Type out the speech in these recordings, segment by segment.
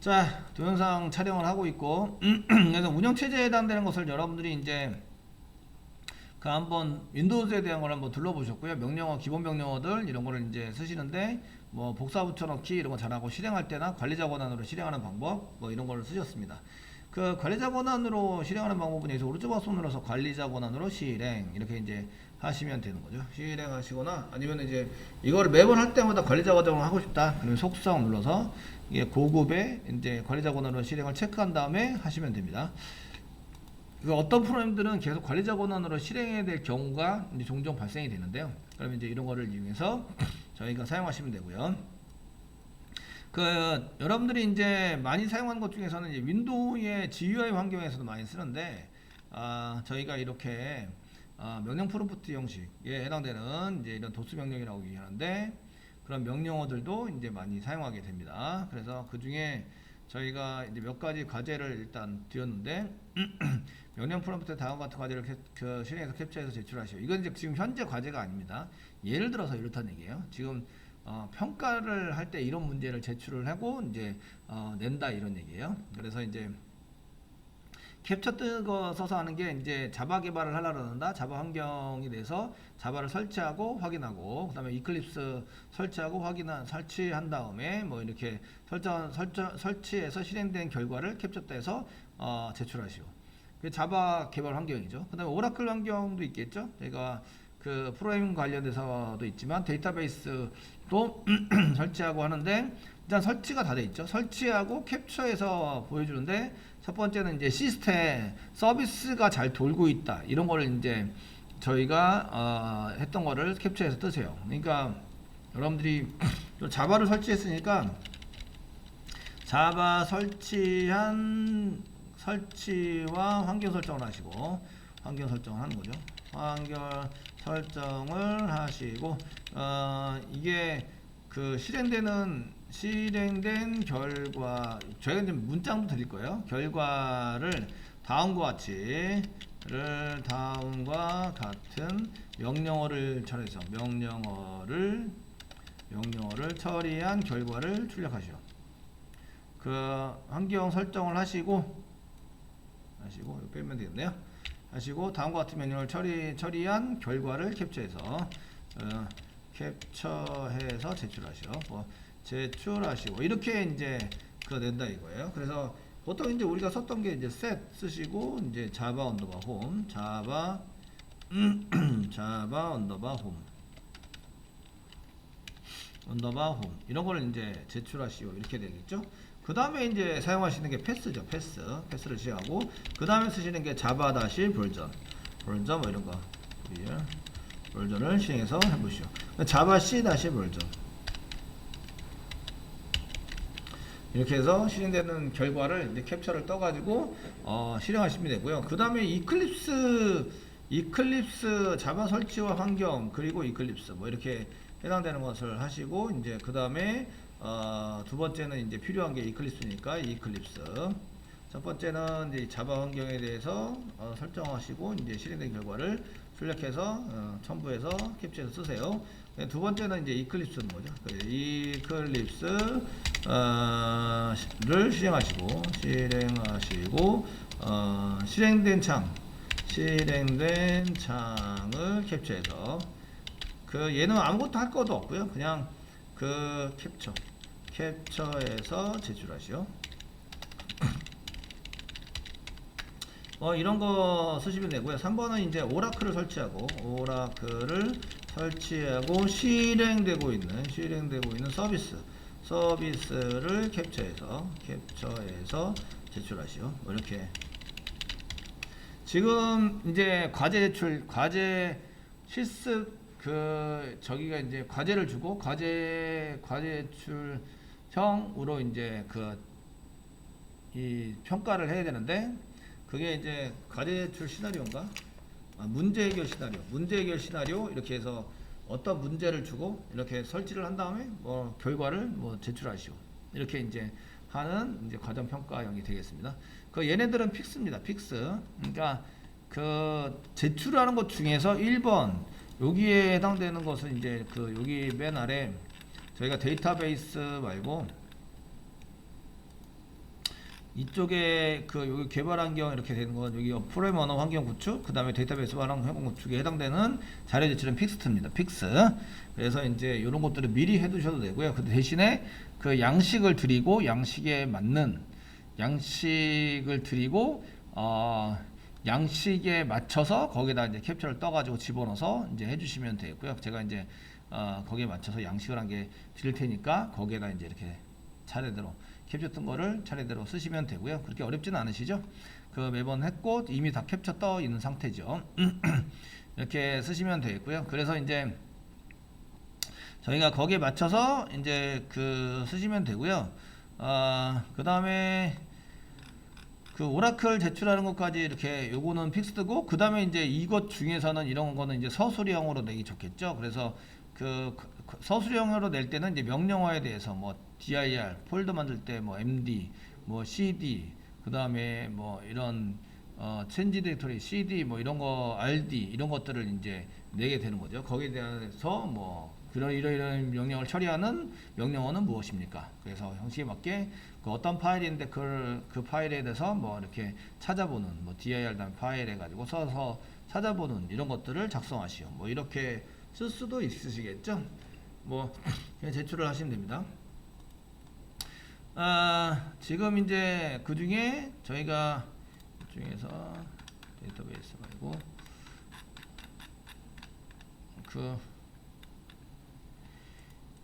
자, 동영상 촬영을 하고 있고 그래서 운영체제에 해당되는 것을 여러분들이 이제 그 한번 윈도우즈에 대한 걸 한번 둘러보셨고요. 명령어, 기본 명령어들 이런 거를 이제 쓰시는데 뭐 복사 붙여넣기 이런 거 잘하고 실행할 때나 관리자 권한으로 실행하는 방법 뭐 이런 거를 쓰셨습니다. 그 관리자 권한으로 실행하는 방법은 여기서 오른쪽 마우스 눌러서 관리자 권한으로 실행 이렇게 이제 하시면 되는 거죠. 실행하시거나 아니면 이제 이거를 매번 할 때마다 관리자 권한을 하고 싶다. 그러면 속수성 눌러서 이게 고급의 이제 관리자 권한으로 실행을 체크한 다음에 하시면 됩니다. 그 어떤 프로그램들은 계속 관리자 권한으로 실행해야 될 경우가 이제 종종 발생이 되는데요. 그러면 이제 이런 거를 이용해서 저희가 사용하시면 되고요. 그 여러분들이 이제 많이 사용하는 것 중에서는 이제 윈도우의 GUI 환경에서도 많이 쓰는데 저희가 이렇게 명령 프롬프트 형식에 해당되는 이제 이런 도스 명령이라고 얘기하는데 그런 명령어들도 이제 많이 사용하게 됩니다. 그래서 그 중에 저희가 이제 몇 가지 과제를 일단 드렸는데 명령 프롬프트 다음 같은 과제를 실행해서 캡처해서 제출하시오. 이건 이제 지금 현재 과제가 아닙니다. 예를 들어서 이렇다는 얘기예요. 지금 평가를 할 때 이런 문제를 제출을 하고 이제 낸다 이런 얘기예요. 그래서 이제 캡처 뜬거 써서 하는 게 이제 자바 개발을 하려고 그런다. 자바 환경이 돼서 자바를 설치하고 확인하고 그다음에 이클립스 설치하고 설치한 다음에 뭐 이렇게 설치해서 실행된 결과를 캡처 떼서 제출하시오. 그 자바 개발 환경이죠. 그다음에 오라클 환경도 있겠죠. 제가 그 프로그래밍 관련돼서도 있지만 데이터베이스도 설치하고 하는데 일단 설치가 다 돼 있죠. 설치하고 캡처해서 보여주는데 첫 번째는 이제 시스템 서비스가 잘 돌고 있다 이런 거를 이제 저희가 했던 거를 캡처해서 뜨세요. 그러니까 여러분들이 자바를 설치했으니까 자바 설치와 환경 설정을 하시고 환경 설정을 하는 거죠. 환경 설정을 하시고 이게 그 실행된 결과 저희가 이제 문장도 드릴 거예요. 결과를 다음과 같은 명령어를 처리해서 명령어를 처리한 결과를 출력하시오. 그 환경 설정을 하시고 이거 빼면 되겠네요. 하시고 다음과 같은 명령을 처리한 결과를 캡처해서 제출하시오. 제출하시고 이렇게 이제 낸다 이거예요. 그래서 보통 이제 우리가 썼던 게 이제 set 쓰시고 이제 자바 언더바 홈 자바 언더바 홈 이런 거를 이제 제출하시오 이렇게 되겠죠. 그 다음에 이제 사용하시는 게 패스죠. 패스를 시작하고 그 다음에 쓰시는 게 자바 다시 버전 뭐 이런 거 버전을 실행해서 해보시오. 자바 C 다시 버전 이렇게 해서 실행되는 결과를 이제 캡처를 떠가지고 실행하시면 되고요. 그 다음에 이클립스 자바 설치와 환경 그리고 이클립스 뭐 이렇게 해당되는 것을 하시고 이제 그 다음에 두 번째는 이제 필요한 게 이클립스니까 이클립스 첫 번째는 이제 자바 환경에 대해서 설정하시고 이제 실행된 결과를 출력해서 첨부해서 캡처해서 쓰세요. 두 번째는 이제 이클립스는 뭐죠? 이클립스를 실행하시고 실행된 창을 캡처해서 얘는 아무것도 할 것도 없고요. 그냥 캡처해서 제출하시오. 이런 거 쓰시면 되고요. 3번은 이제 오라클을 설치하고 실행되고 있는 서비스를 캡처해서 제출하시오. 이렇게 지금 이제 과제 실습 저기가 이제 과제를 주고 과제 출형으로 이제 이 평가를 해야 되는데 그게 이제 과제 제출 시나리오인가? 문제 해결 시나리오 이렇게 해서 어떤 문제를 주고 이렇게 설치를 한 다음에 결과를 제출하시오. 이렇게 이제 하는 이제 과정 평가형이 되겠습니다. 얘네들은 픽스입니다. 그러니까 제출하는 것 중에서 1번 여기에 해당되는 것은 이제 여기 맨 아래 저희가 데이터베이스 말고 이쪽에 그 여기 개발 환경 이렇게 되는 건 여기 프로그램 언어 환경 구축, 그 다음에 데이터베이스 환경 구축에 해당되는 자료 제출은 픽스트입니다. 픽스. 그래서 이제 이런 것들을 미리 해두셔도 되고요. 그 대신에 그 양식을 드리고 양식에 맞는 양식을 드리고 양식에 맞춰서 거기다 이제 캡처를 떠가지고 집어넣어서 이제 해주시면 되고요. 제가 이제 거기에 맞춰서 양식을 한 개 드릴 테니까 거기에다 이제 이렇게 차례대로 캡처 뜬 거를 차례대로 쓰시면 되고요. 그렇게 어렵지는 않으시죠? 그 매번 했고 이미 다 캡처 떠 있는 상태죠. 이렇게 쓰시면 되겠고요. 그래서 이제 저희가 거기에 맞춰서 이제 그 쓰시면 되고요. 그 다음에 그 오라클 제출하는 것까지 이렇게 요거는 픽스드고, 그 다음에 이제 이것 중에서는 이런 거는 이제 서술형으로 내기 좋겠죠. 그래서 그 서술형으로 낼 때는 이제 명령어에 대해서 뭐 dir 폴더 만들 때 뭐 md 뭐 cd 그 다음에 뭐 이런 change 디렉토리 cd 뭐 이런 거 rd 이런 것들을 이제 내게 되는 거죠. 거기에 대해서 뭐 이런 명령을 처리하는 명령어는 무엇입니까? 그래서 형식에 맞게 그 어떤 파일인데 그 파일에 대해서 뭐 이렇게 찾아보는 뭐 dir 다음 파일 해가지고 써서 찾아보는 이런 것들을 작성하시오. 뭐 이렇게 쓸 수도 있으시겠죠. 뭐 그냥 제출을 하시면 됩니다. 지금 이제 그 중에 저희가 중에서 데이터베이스 말고 그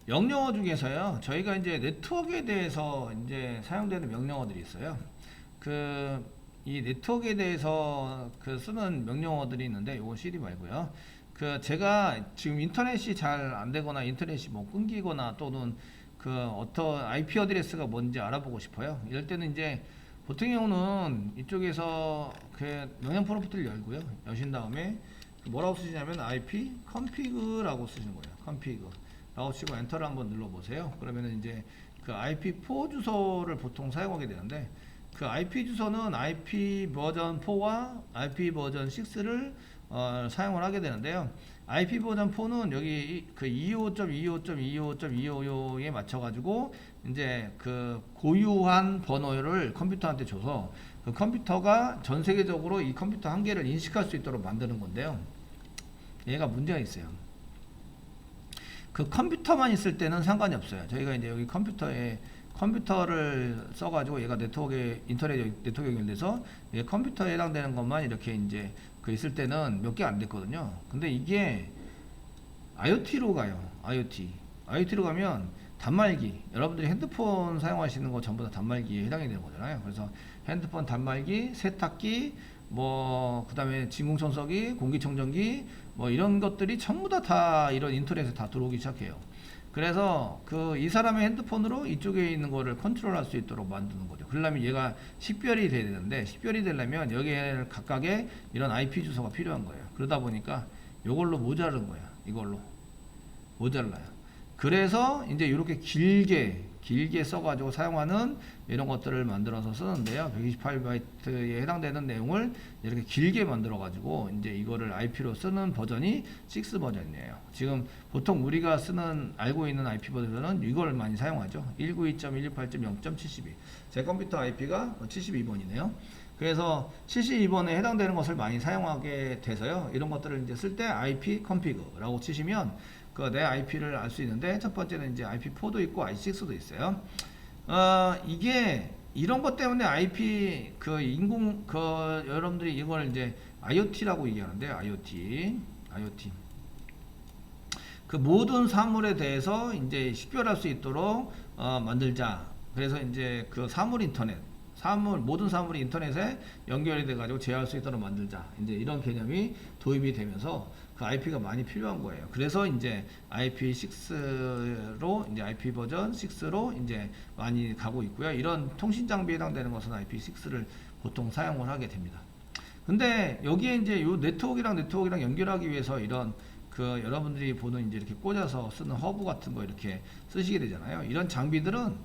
명령어 중에서요, 저희가 이제 네트워크에 대해서 이제 사용되는 명령어들이 있어요. 이 네트워크에 대해서 쓰는 명령어들이 있는데, 요건 CD 말고요. 제가 지금 인터넷이 잘 안 되거나 인터넷이 뭐 끊기거나 또는 어떤 IP 어드레스가 뭔지 알아보고 싶어요. 이럴 때는 이제 보통 경우는 이쪽에서 명령 프롬프트를 열고요. 여신 다음에 뭐라고 쓰시냐면 IP config라고 쓰시는 거예요. config 라고 치고 엔터를 한번 눌러보세요. 그러면 이제 IP4 주소를 보통 사용하게 되는데, IP 주소는 IP 버전 4와 IP 버전 6를 사용을 하게 되는데요. IP 버전 4는 여기 255.255.255.255에 맞춰가지고 이제 고유한 번호를 컴퓨터한테 줘서 컴퓨터가 전 세계적으로 이 컴퓨터 한 개를 인식할 수 있도록 만드는 건데요. 얘가 문제가 있어요. 컴퓨터만 있을 때는 상관이 없어요. 저희가 이제 여기 컴퓨터를 써가지고 얘가 인터넷 네트워크에 연결돼서 컴퓨터에 해당되는 것만 이렇게 이제 있을 때는 몇 개 안 됐거든요. 근데 이게 IoT로 가요. IoT로 가면 단말기, 여러분들이 핸드폰 사용하시는 거 전부 다 단말기에 해당이 되는 거잖아요. 그래서 핸드폰 단말기, 세탁기, 뭐 그다음에 진공청소기, 공기청정기 뭐 이런 것들이 전부 다 이런 인터넷에 다 들어오기 시작해요. 그래서 이 사람의 핸드폰으로 이쪽에 있는 거를 컨트롤할 수 있도록 만드는 거죠. 그러려면 얘가 식별이 돼야 되는데, 식별이 되려면 여기에 각각의 이런 IP 주소가 필요한 거예요. 그러다 보니까 이걸로 모자른 거야. 이걸로 모자라요. 그래서 이제 이렇게 길게 써가지고 사용하는 이런 것들을 만들어서 쓰는데요. 128바이트에 해당되는 내용을 이렇게 길게 만들어가지고 이제 이거를 IP로 쓰는 버전이 6 버전이에요. 지금 보통 우리가 알고 있는 IP 버전은 이걸 많이 사용하죠. 192.168.0.72. 제 컴퓨터 IP가 72번이네요. 그래서 72번에 해당되는 것을 많이 사용하게 돼서요. 이런 것들을 이제 쓸 때 IP config라고 치시면 내 IP를 알 수 있는데, 첫 번째는 이제 IP4도 있고 IP6도 있어요. 이게 이런 것 때문에 IP 여러분들이 이걸 이제 IoT라고 얘기하는데, IoT 모든 사물에 대해서 이제 식별할 수 있도록 만들자. 그래서 이제 사물 인터넷, 모든 사물이 인터넷에 연결이 돼가지고 제어할 수 있도록 만들자. 이제 이런 개념이 도입이 되면서 IP가 많이 필요한 거예요. 그래서 이제 IP6로 이제 IP 버전 6로 이제 많이 가고 있고요. 이런 통신 장비에 해당되는 것은 IP6를 보통 사용을 하게 됩니다. 근데 여기에 이제 요 네트워크랑 연결하기 위해서 이런 여러분들이 보는 이제 이렇게 꽂아서 쓰는 허브 같은 거 이렇게 쓰시게 되잖아요. 이런 장비들은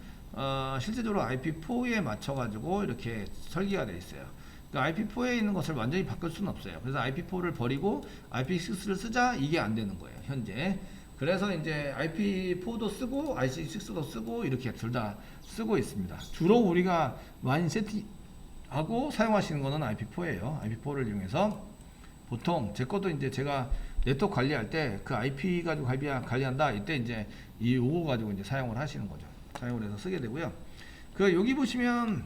실제적으로 IP4에 맞춰가지고 이렇게 설계가 되어 있어요. IP4에 있는 것을 완전히 바꿀 수는 없어요. 그래서 IP4를 버리고 IP6를 쓰자, 이게 안 되는 거예요, 현재. 그래서 이제 IP4도 쓰고 IC6도 쓰고 이렇게 둘 다 쓰고 있습니다. 주로 우리가 많이 세팅하고 사용하시는 거는 IP4예요. IP4를 이용해서 보통 제 것도 이제 제가 네트워크 관리할 때 그 IP 가지고 관리한다. 이때 이제 이 요거 가지고 이제 사용을 하시는 거죠. 사용을 해서 쓰게 되고요. 그 여기 보시면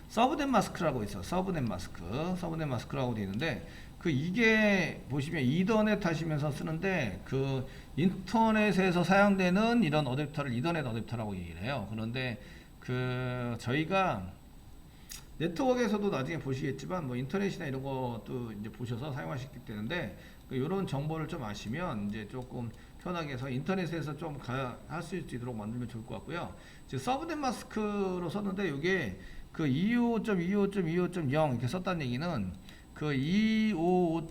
서브넷 마스크라고 있어요. 서브넷 마스크라고 되어 있는데 그 이게 보시면 이더넷 하시면서 쓰는데 그 인터넷에서 사용되는 이런 어댑터를 이더넷 어댑터라고 얘기를 해요. 그런데 그 저희가 네트워크에서도 나중에 보시겠지만 뭐 인터넷이나 이런 것도 이제 보셔서 사용하시기 때문에 이런 정보를 좀 아시면 이제 조금 편하게 해서 인터넷에서 좀 할 수 있도록 만들면 좋을 것 같고요. 지금 서브넷 마스크로 썼는데 이게 그 255.255.255.0 이렇게 썼다는 얘기는 그 255.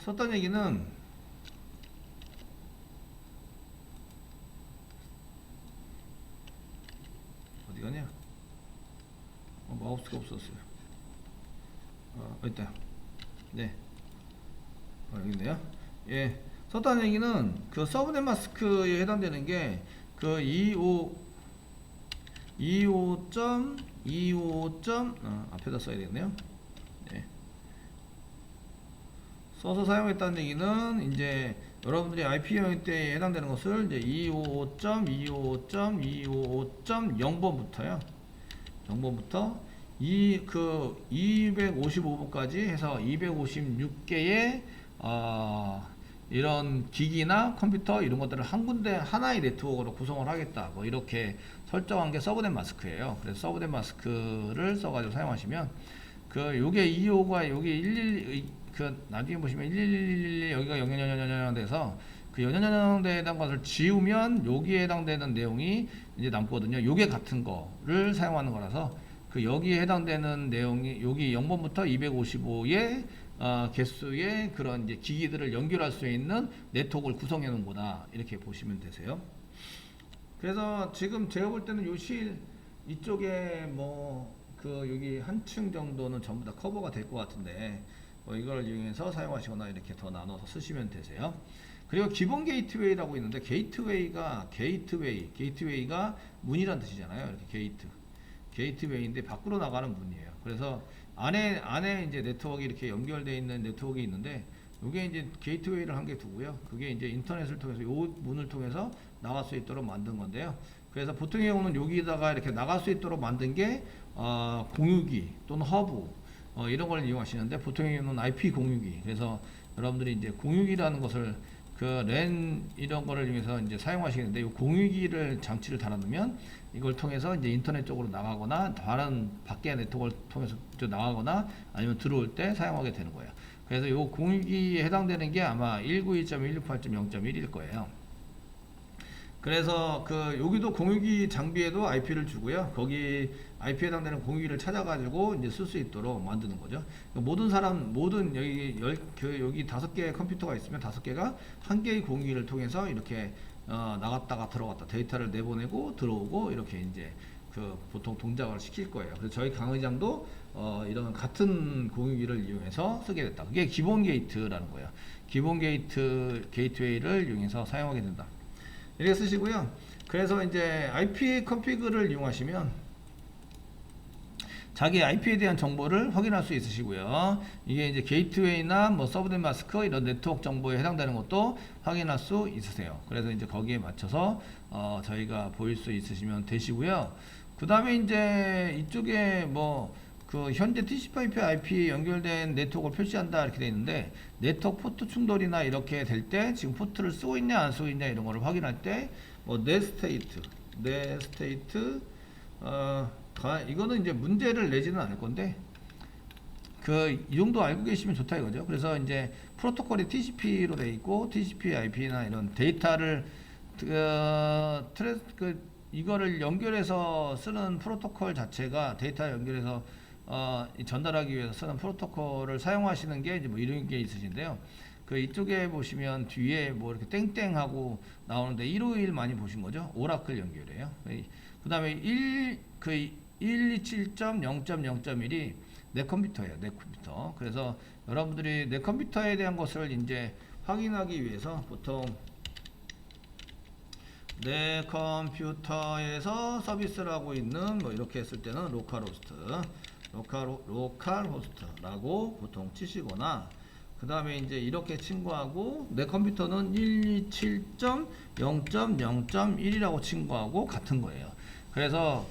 썼다는 얘기는 어디 가냐? 마우스가 없었어요. 있다. 네. 여기 있네요. 예. 썼다는 얘기는 그 서브넷 마스크에 해당되는 게 그 25. 앞에다 써야 되겠네요. 네. 써서 사용했다는 얘기는 이제 여러분들이 IP 영역 때에 해당되는 것을 이제 255.255.255.0번부터요. 0번부터 그 255번까지 해서 256개의 이런 기기나 컴퓨터 이런 것들을 한 군데 하나의 네트워크로 구성을 하겠다. 뭐 이렇게 설정한 게 서브넷 마스크예요. 그래서 서브넷 마스크를 써가지고 사용하시면 그 요게 255가 요게 111 그 나중에 보시면 11111 여기가 0000 돼서 그 0000에 해당 것을 지우면 여기에 해당되는 내용이 이제 남거든요. 요게 같은 거를 사용하는 거라서 그 여기에 해당되는 내용이 여기 0번부터 255의 개수의 그런 이제 기기들을 연결할 수 있는 네트워크를 구성해 놓은 거다. 이렇게 보시면 되세요. 그래서 지금 제가 볼 때는 요실 이쪽에 뭐 그 여기 한층 정도는 전부 다 커버가 될 것 같은데 뭐 이걸 이용해서 사용하시거나 이렇게 더 나눠서 쓰시면 되세요. 그리고 기본 게이트웨이라고 있는데 게이트웨이가 문이란 뜻이잖아요. 이렇게 게이트웨이인데 밖으로 나가는 문이에요. 그래서 안에 이제 네트워크 이렇게 연결되어 있는 네트워크가 있는데 이게 이제 게이트웨이를 한 개 두고요. 그게 이제 인터넷을 통해서 요 문을 통해서 나갈 수 있도록 만든 건데요. 그래서 보통의 경우는 여기다가 이렇게 나갈 수 있도록 만든 게 공유기 또는 허브 이런 걸 이용하시는데 보통의 경우는 IP 공유기. 그래서 여러분들이 이제 공유기라는 것을 그 랜 이런 거를 이용해서 이제 사용하시는데 이 공유기를 장치를 달아놓으면 이걸 통해서 이제 인터넷 쪽으로 나가거나 다른 밖의 네트워크를 통해서 나가거나 아니면 들어올 때 사용하게 되는 거예요. 그래서 이 공유기에 해당되는 게 아마 192.168.0.1일 거예요. 그래서 그 여기도 공유기 장비에도 IP를 주고요. 거기 IP에 해당되는 공유기를 찾아가지고 이제 쓸 수 있도록 만드는 거죠. 모든 여기 5개의 컴퓨터가 있으면 5개가 한 개의 공유기를 통해서 이렇게 나갔다가 들어갔다 데이터를 내보내고 들어오고 이렇게 이제 그 보통 동작을 시킬 거예요. 그래서 저희 강의장도 이런 같은 공유기를 이용해서 쓰게 됐다. 그게 기본 게이트라는 거예요. 기본 게이트웨이를 이용해서 사용하게 된다. 이렇게 쓰시고요. 그래서 이제 IP 컨피그를 이용하시면 자기 IP에 대한 정보를 확인할 수 있으시고요. 이게 이제 게이트웨이나 뭐 서브넷 마스크 이런 네트워크 정보에 해당되는 것도 확인할 수 있으세요. 그래서 이제 거기에 맞춰서 저희가 보일 수 있으시면 되시고요. 그 다음에 이제 이쪽에 뭐 그 현재 TCP/IP 연결된 네트워크를 표시한다 이렇게 되어 있는데 네트워크 포트 충돌이나 이렇게 될 때 지금 포트를 쓰고 있냐 안 쓰고 있냐 이런 거를 확인할 때 뭐 내 스테이트 이거는 이제 문제를 내지는 않을 건데 이 정도 알고 계시면 좋다 이거죠. 그래서 이제 프로토콜이 TCP로 돼 있고 TCP/IP나 이런 데이터를 이거를 연결해서 쓰는 프로토콜 자체가 데이터 연결해서 전달하기 위해서 쓰는 프로토콜을 사용하시는 게 이제 뭐 이런 게 있으신데요. 그 이쪽에 보시면 뒤에 뭐 이렇게 땡땡하고 나오는데 151 많이 보신 거죠? 오라클 연결이에요. 그 다음에 127.0.0.1이 내 컴퓨터예요. 내 컴퓨터. 그래서 여러분들이 내 컴퓨터에 대한 것을 이제 확인하기 위해서 보통 내 컴퓨터에서 서비스를 하고 있는 뭐 이렇게 했을 때는 로컬 호스트, 로컬 호스트라고 보통 치시거나, 그 다음에 이제 이렇게 친구하고 내 컴퓨터는 127.0.0.1이라고 친구하고 같은 거예요. 그래서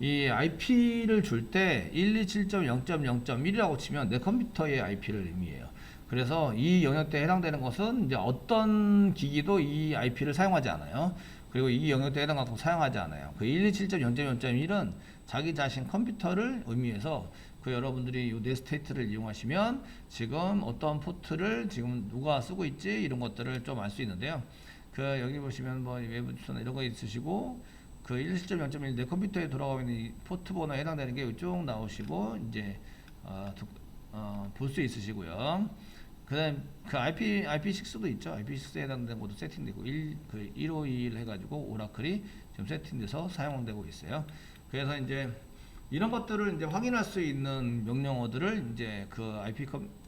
이 IP를 줄 때 127.0.0.1이라고 치면 내 컴퓨터의 IP를 의미해요. 그래서 이 영역대에 해당되는 것은 이제 어떤 기기도 이 IP를 사용하지 않아요. 그리고 이 영역대에 해당하는 것도 사용하지 않아요. 그 127.0.0.1은 자기 자신 컴퓨터를 의미해서 여러분들이 이 네스테이트를 이용하시면 지금 어떤 포트를 지금 누가 쓰고 있지 이런 것들을 좀 알 수 있는데요. 여기 보시면 뭐 외부 주소나 이런 거 있으시고 127.0.1 내 컴퓨터에 돌아가고 있는 이 포트 번호에 해당되는 게 이쪽 나오시고 이제 볼 수 있으시고요. 그다음 IP6도 있죠. IP6에 해당되는 것도 세팅되고 1521 해가지고 오라클이 지금 세팅돼서 사용되고 있어요. 그래서 이제 이런 것들을 이제 확인할 수 있는 명령어들을 이제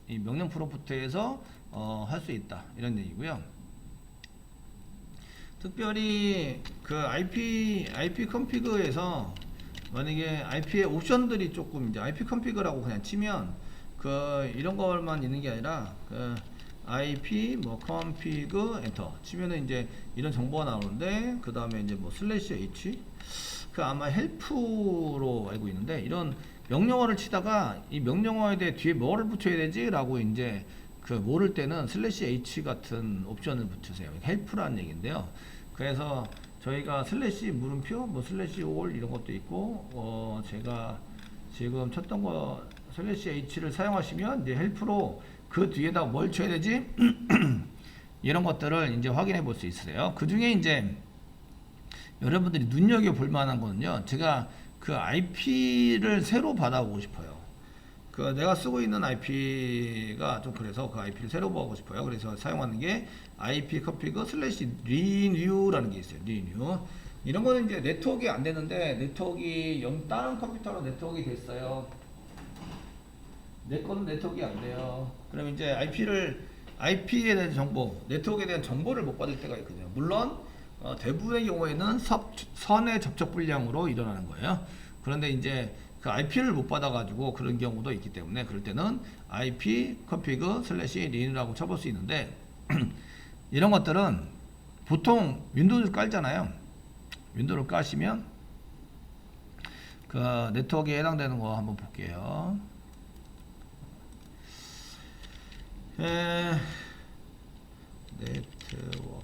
이 명령 프롬프트에서 할 수 있다 이런 얘기고요. 특별히 IP 컨피그에서 만약에 IP의 옵션들이 조금 이제 IP 컨피그라고 그냥 치면 이런 것만 있는 게 아니라 IP 뭐 컨피그 엔터 치면은 이제 이런 정보가 나오는데, 그 다음에 이제 뭐 /h 아마 헬프로 알고 있는데, 이런 명령어를 치다가 이 명령어에 대해 뒤에 뭐를 붙여야 되지 라고 이제 모를 때는 /h 같은 옵션을 붙이세요. 헬프라는 얘기인데요. 그래서 저희가 물음표 뭐 /all 이런 것도 있고, 제가 지금 쳤던 거 /h를 사용하시면 이제 헬프로 그 뒤에다 뭘 쳐야 되지 이런 것들을 이제 확인해 볼 수 있어요. 그 중에 이제 여러분들이 눈여겨 볼 만한 거는요, 제가 IP를 새로 받아보고 싶어요. 내가 쓰고 있는 IP가 좀 그래서 IP를 새로 보고 싶어요. 그래서 사용하는 게 IP config /renew라는 게 있어요. renew. 이런 거는 이제 네트워크가 안 되는데, 다른 컴퓨터로 네트워크가 됐어요. 내 거는 네트워크가 안 돼요. 그럼 이제 IP에 대한 정보, 네트워크에 대한 정보를 못 받을 때가 있거든요. 물론 대부분의 경우에는 선의 접촉 불량으로 일어나는 거예요. 그런데 이제 IP를 못 받아가지고 그런 경우도 있기 때문에, 그럴 때는 IP config /renew라고 쳐볼 수 있는데, 이런 것들은 보통 윈도우를 깔잖아요. 윈도우를 까시면 네트워크에 해당되는 거 한번 볼게요. 네트워크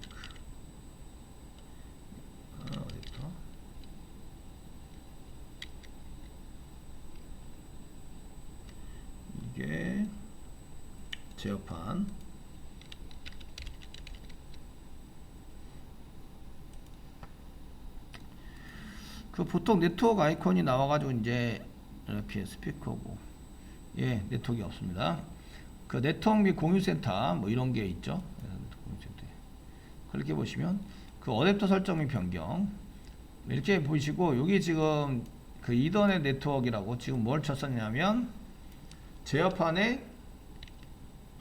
어디부터? 이게 제어판. 보통 네트워크 아이콘이 나와가지고 이제 이렇게 스피커고, 네트워크가 없습니다. 네트워크 및 공유센터 뭐 이런 게 있죠. 그렇게 보시면 어댑터 설정 및 변경 이렇게 보시고, 여기 지금 이더넷 네트워크라고 지금 뭘 쳤었냐면 제어판에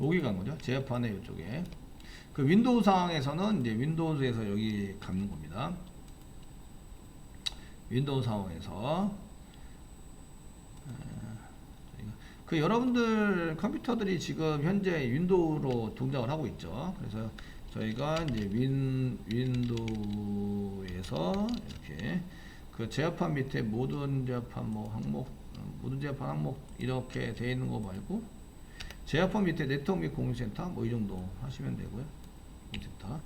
여기 간 거죠. 제어판에 이쪽에 윈도우 상황에서는 이제 윈도우에서 여기 가는 겁니다. 윈도우 상황에서 여러분들 컴퓨터들이 지금 현재 윈도우로 동작을 하고 있죠. 그래서 저희가 이제 윈도우에서 이렇게 제어판 밑에 모든 제어판 항목 이렇게 되어 있는 거 말고, 제어판 밑에 네트워크 및 공유센터 뭐 이 정도 하시면 되고요. 공유센터.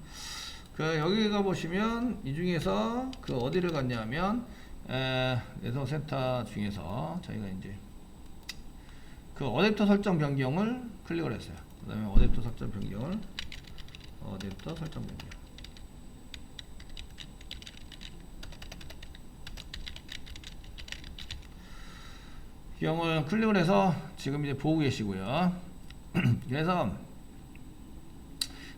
여기 가 보시면 이 중에서 어디를 갔냐면 네트워크 센터 중에서 저희가 이제 어댑터 설정 변경을 클릭을 했어요. 그 다음에 어댑터 설정 변경 기형을 클릭을 해서 지금 이제 보고 계시고요. 그래서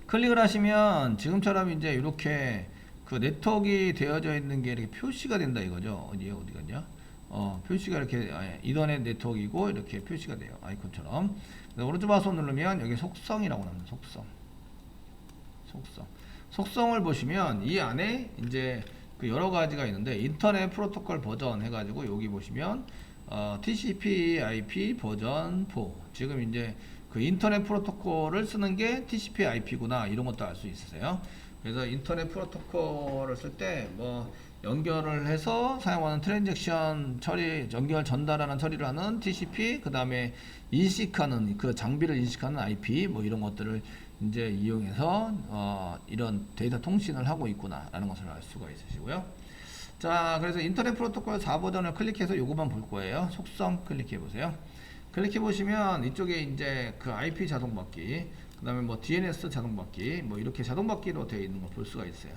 클릭을 하시면 지금처럼 이제 이렇게 네트워크가 되어져 있는 게 이렇게 표시가 된다 이거죠. 어디 갔냐? 표시가 이렇게 이더넷 네트워크이고 이렇게 표시가 돼요. 아이콘처럼. 오른쪽 마우스 누르면 여기 속성이라고 나옵니다. 속성을 보시면 이 안에 이제 그 여러 가지가 있는데 인터넷 프로토콜 버전 해가지고 여기 보시면 TCP/IP 버전 4. 지금 이제 그 인터넷 프로토콜을 쓰는 게 TCP/IP구나 이런 것도 알 수 있으세요. 그래서 인터넷 프로토콜을 쓸 때 뭐 연결을 해서 사용하는 트랜잭션 처리, 연결 전달하는 처리를 하는 TCP, 그 다음에 인식하는 그 장비를 인식하는 IP 뭐 이런 것들을 이제 이용해서 이런 데이터 통신을 하고 있구나라는 것을 알 수가 있으시고요. 자, 그래서 인터넷 프로토콜 4버전을 클릭해서 요것만 볼 거예요. 속성 클릭해 보세요. 클릭해 보시면 이쪽에 이제 그 IP 자동받기, 그 다음에 뭐 DNS 자동받기, 뭐 이렇게 자동받기로 되어 있는 걸 볼 수가 있어요.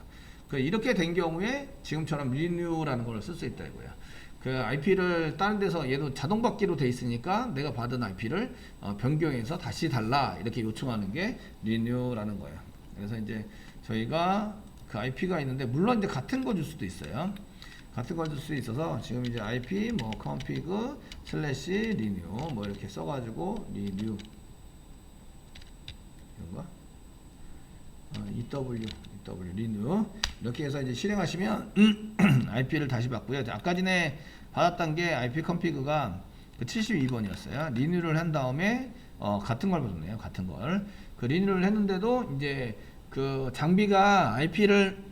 이렇게 된 경우에 지금처럼 리뉴라는 걸 쓸 수 있다 이거야. 그 IP를 다른 데서 얘도 자동받기로 돼 있으니까 내가 받은 IP를 변경해서 다시 달라 이렇게 요청하는 게 리뉴라는 거예요. 그래서 이제 저희가 그 IP가 있는데 물론 이제 같은 거 줄 수도 있어요. 같은 거 줄 수 있어서 지금 이제 IP 뭐 config /renew 뭐 이렇게 써가지고 renew 이건가? EW renew 이렇게 해서 이제 실행하시면 IP를 다시 받고요. 아까 전에 받았던 게 IP config가 그 72번이었어요. review를 한 다음에 같은 걸 받았네요. 같은 걸. 그 review를 했는데도 이제 그 장비가 IP를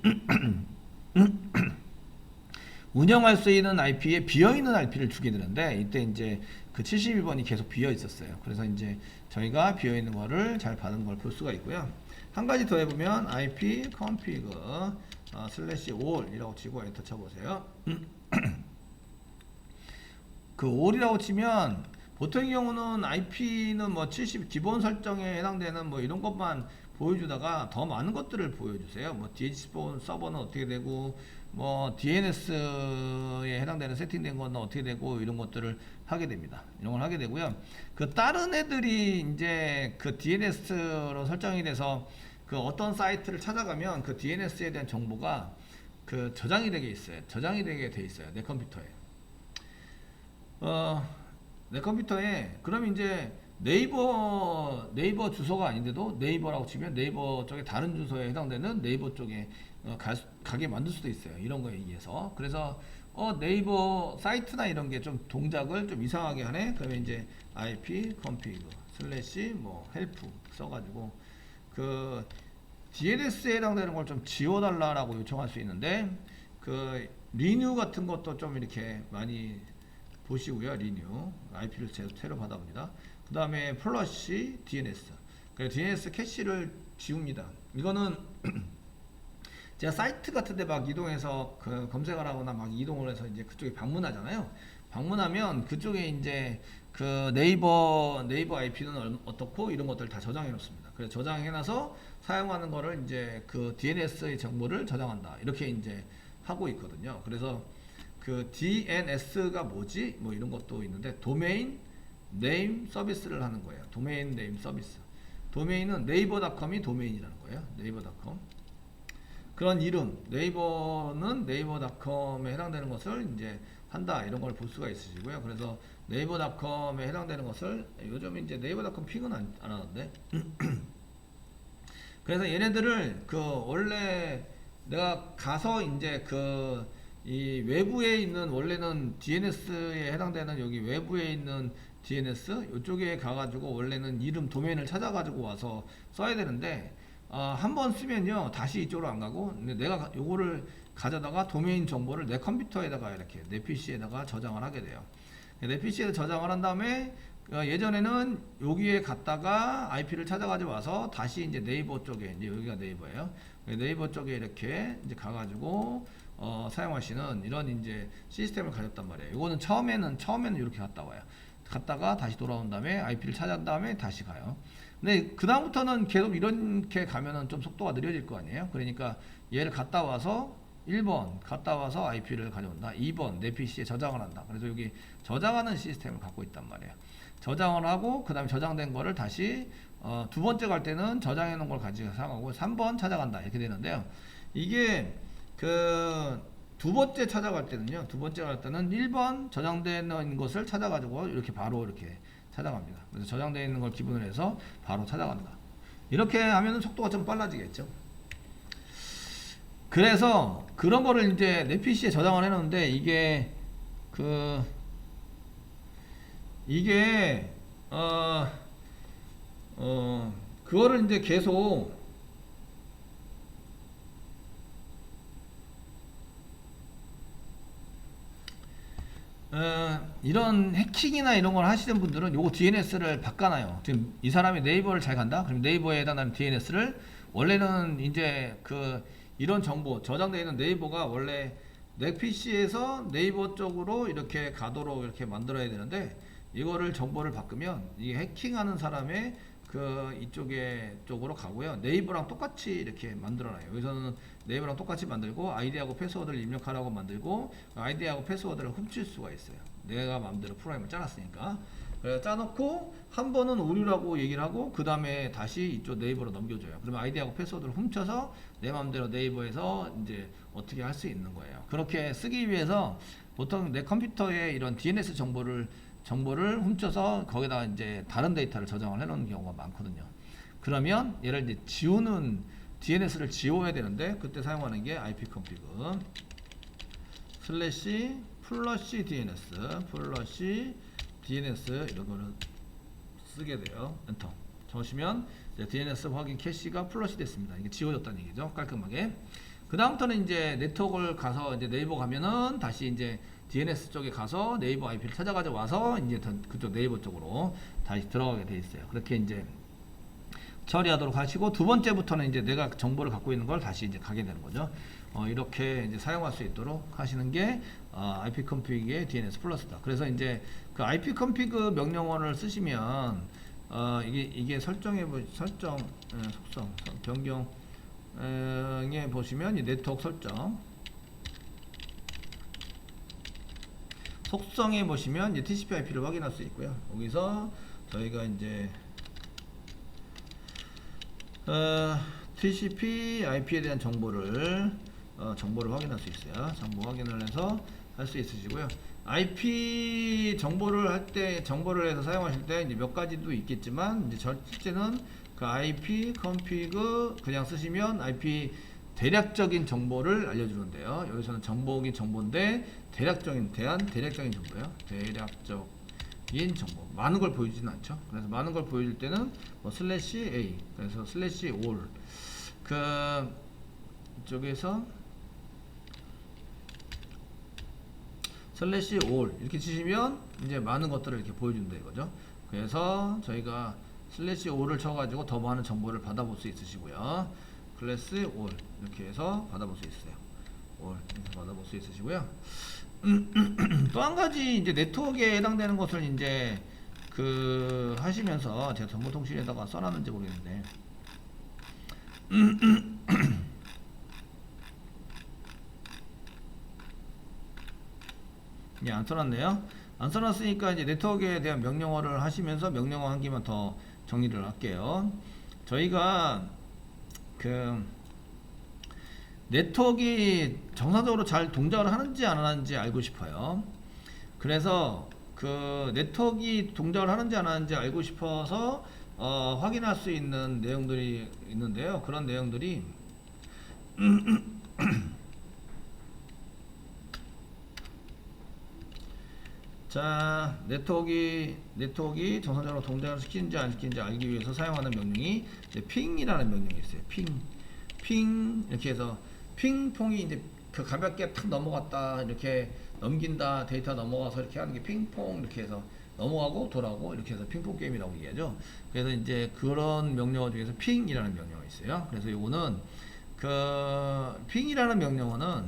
운영할 수 있는 IP에 비어있는 IP를 주게 되는데 이때 이제 그 72번이 계속 비어 있었어요. 그래서 이제 저희가 비어있는 거를 잘 받은 걸 볼 수가 있고요. 한 가지 더 해보면 IP config /all 이라고 치고 엔터 쳐보세요. 그 all이라고 치면 보통의 경우는 IP는 뭐 70 기본 설정에 해당되는 뭐 이런 것만 보여주다가 더 많은 것들을 보여주세요. 뭐 DHCP 서버는 어떻게 되고 뭐 DNS에 해당되는 세팅된 거는 어떻게 되고 이런 것들을 하게 됩니다. 이런 걸 하게 되고요. 그 다른 애들이 이제 그 DNS로 설정이 돼서 그 어떤 사이트를 찾아가면 그 DNS에 대한 정보가 그 저장이 되게 있어요. 저장이 되게 돼 있어요. 내 컴퓨터에. 내 컴퓨터에 그럼 이제 네이버 주소가 아닌데도 네이버라고 치면 네이버 쪽에 다른 주소에 해당되는 네이버 쪽에 가게 만들 수도 있어요. 이런 거에 의해서. 그래서 네이버 사이트나 이런 게 좀 동작을 좀 이상하게 하네. 그러면 이제 IP config /뭐 help 써가지고 그 DNS에 해당되는 걸 좀 지워달라고 요청할 수 있는데 그 리뉴 같은 것도 좀 이렇게 많이 보시고요. 리뉴 IP를 새로 받아봅니다. 그 다음에 플러시 DNS. 그래서 DNS 캐시를 지웁니다. 이거는 제가 사이트 같은데 막 이동해서 그 검색을 하거나 막 이동을 해서 이제 그쪽에 방문하잖아요. 방문하면 그쪽에 이제 그 네이버 IP는 어떻고 이런 것들 다 저장해 놓습니다. 그래서 저장해 놔서 사용하는 거를 이제 그 DNS의 정보를 저장한다. 이렇게 이제 하고 있거든요. 그래서 그 DNS가 뭐지? 뭐 이런 것도 있는데 도메인 네임 서비스를 하는 거예요. 도메인 네임 서비스. 도메인은 네이버닷컴이 도메인이라는 거예요. 네이버닷컴. 그런 이름, 네이버는 네이버닷컴에 해당되는 것을 이제 한다. 이런 걸 볼 수가 있으시고요. 그래서 네이버닷컴에 해당되는 것을 요즘 이제 네이버닷컴 픽은 안 하는데 그래서 얘네들을 그 원래 내가 가서 이제 그 이 외부에 있는 원래는 DNS에 해당되는 여기 외부에 있는 DNS 이쪽에 가가지고 원래는 이름 도메인을 찾아가지고 와서 써야 되는데 한 번 쓰면요 다시 이쪽으로 안 가고 근데 내가 요거를 가져다가 도메인 정보를 내 컴퓨터에다가 이렇게 내 PC에다가 저장을 하게 돼요. 내 PC에 저장을 한 다음에 예전에는 여기에 갔다가 IP를 찾아가지고 와서 다시 이제 네이버 쪽에 이제 여기가 네이버예요. 네이버 쪽에 이렇게 이제 가가지고 사용하시는 이런 이제 시스템을 가졌단 말이에요. 이거는 처음에는 이렇게 갔다 와요. 갔다가 다시 돌아온 다음에 IP를 찾은 다음에 다시 가요. 근데 그 다음부터는 계속 이렇게 가면은 좀 속도가 느려질 거 아니에요. 그러니까 얘를 갔다 와서 1번 갔다 와서 IP를 가져온다. 2번 내 PC에 저장을 한다. 그래서 여기 저장하는 시스템을 갖고 있단 말이에요. 저장을 하고 그 다음에 저장된 거를 다시 두 번째 갈 때는 저장해 놓은 걸 가지고 사용하고 3번 찾아간다 이렇게 되는데요. 이게 그 두 번째 찾아갈 때는요. 두 번째 갈 때는 1번 저장되어 있는 것을 찾아가지고 이렇게 바로 이렇게 찾아갑니다. 그래서 저장되어 있는 걸 기본으로 해서 바로 찾아간다. 이렇게 하면 속도가 좀 빨라지겠죠. 그래서 그런 거를 이제 내 PC에 저장을 해놓는데 이게 그거를 이제 계속 이런 해킹이나 이런 걸 하시는 분들은 요거 DNS를 바꿔놔요. 지금 이 사람이 네이버를 잘 간다? 그럼 네이버에 해당하는 DNS를 원래는 이제 이런 정보 저장되어 있는 네이버가 원래 내 PC에서 네이버 쪽으로 이렇게 가도록 이렇게 만들어야 되는데 이거를 정보를 바꾸면 이게 해킹하는 사람의 쪽으로 가고요. 네이버랑 똑같이 이렇게 만들어놔요. 여기서는 네이버랑 똑같이 만들고 아이디하고 패스워드를 입력하라고 만들고 아이디하고 패스워드를 훔칠 수가 있어요. 내가 마음대로 프로그램을 짜놨으니까. 그래서 짜놓고 한 번은 오류라고 얘기를 하고 그 다음에 다시 이쪽 네이버로 넘겨줘요. 그러면 아이디하고 패스워드를 훔쳐서 내 마음대로 네이버에서 이제 어떻게 할 수 있는 거예요. 그렇게 쓰기 위해서 보통 내 컴퓨터에 이런 DNS 정보를 훔쳐서 거기다가 이제 다른 데이터를 저장을 해놓는 경우가 많거든요. 그러면 얘를 이제 지우는 DNS를 지워야 되는데 그때 사용하는 게 ipconfig /플러시 DNS 이런 거를 쓰게 돼요. 엔터 적으시면 DNS 확인 캐시가 플러시 됐습니다. 이게 지워졌다는 얘기죠. 깔끔하게. 그 다음부터는 이제 네트워크를 가서 이제 네이버 가면은 다시 이제 DNS 쪽에 가서 네이버 IP를 찾아가지고 와서 이제 그쪽 네이버 쪽으로 다시 들어가게 돼 있어요. 그렇게 이제 처리하도록 하시고 두 번째부터는 이제 내가 정보를 갖고 있는 걸 다시 이제 가게 되는 거죠. 이렇게 이제 사용할 수 있도록 하시는 게 ipconfig의 DNS 플러스다. 그래서 이제 그 ipconfig 명령어를 쓰시면 이게 설정 속성 변경에 보시면 이 네트워크 설정 속성에 보시면 이제 TCP IP를 확인할 수 있고요. 여기서 저희가 이제 TCP IP에 대한 정보를 확인할 수 있어요. 정보 확인을 해서 할 수 있으시고요. IP 정보를 할 때 정보를 해서 사용하실 때 이제 몇 가지도 있겠지만 이제 실제는 그 IP config 그냥 쓰시면 IP 대략적인 정보를 알려주는데요. 여기서는 정보긴 정보인데 대략적인 정보예요. 대략적인 정보. 많은 걸 보여주진 않죠. 그래서 많은 걸 보여줄 때는 뭐 /a 그래서 /all 이쪽에서 /all 이렇게 치시면 이제 많은 것들을 이렇게 보여준다 이거죠. 그래서 저희가 /all을 쳐가지고 더 많은 정보를 받아볼 수 있으시고요. 클래스 all 이렇게 해서 받아볼 수 있어요. all 이렇게 받아볼 수 있으시고요. 또 한 가지 이제 네트워크에 해당되는 것을 이제 하시면서 제가 정보통신에다가 써놨는지 모르겠는데 예, 안 써놨네요. 안 써놨으니까 이제 네트워크에 대한 명령어를 하시면서 명령어 한 개만 더 정리를 할게요. 저희가 네트워크가 정상적으로 잘 동작을 하는지 안 하는지 알고 싶어요. 그래서 네트워크가 동작을 하는지 안 하는지 알고 싶어서 확인할 수 있는 내용들이 있는데요. 그런 내용들이 자, 네트워크가 정상적으로 동작을 시키는지 안 시키는지 알기 위해서 사용하는 명령이 핑이라는 명령이 있어요. 핑 이렇게 해서 핑퐁이 이제 가볍게 탁 넘어갔다 이렇게 넘긴다 데이터 넘어가서 이렇게 하는 게 핑퐁 이렇게 해서 넘어가고 돌아오고 이렇게 해서 핑퐁 게임이라고 얘기하죠. 그래서 이제 그런 명령어 중에서 핑이라는 명령어가 있어요. 그래서 요거는 핑이라는 명령어는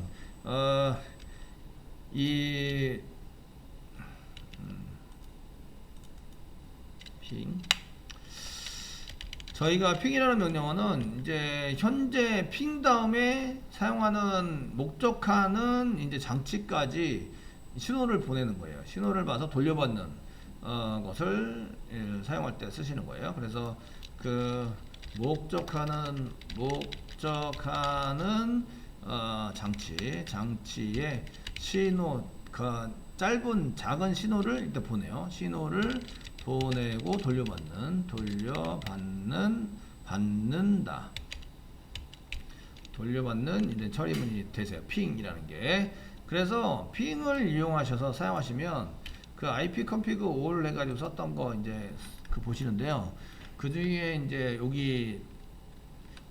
저희가 핑이라는 명령어는 이제 현재 핑 다음에 사용하는 목적하는 이제 장치까지 신호를 보내는 거예요. 신호를 봐서 돌려받는 것을 사용할 때 쓰시는 거예요. 그래서 목적하는 장치의 신호, 그 짧은 작은 신호를 일단 보내요. 신호를 보내고 받는다. 돌려받는 이제 처리문이 되세요. 핑이라는 게. 그래서 핑을 이용하셔서 사용하시면 그 IP config all 해가지고 썼던 거 이제 그 보시는데요. 그 중에 이제 여기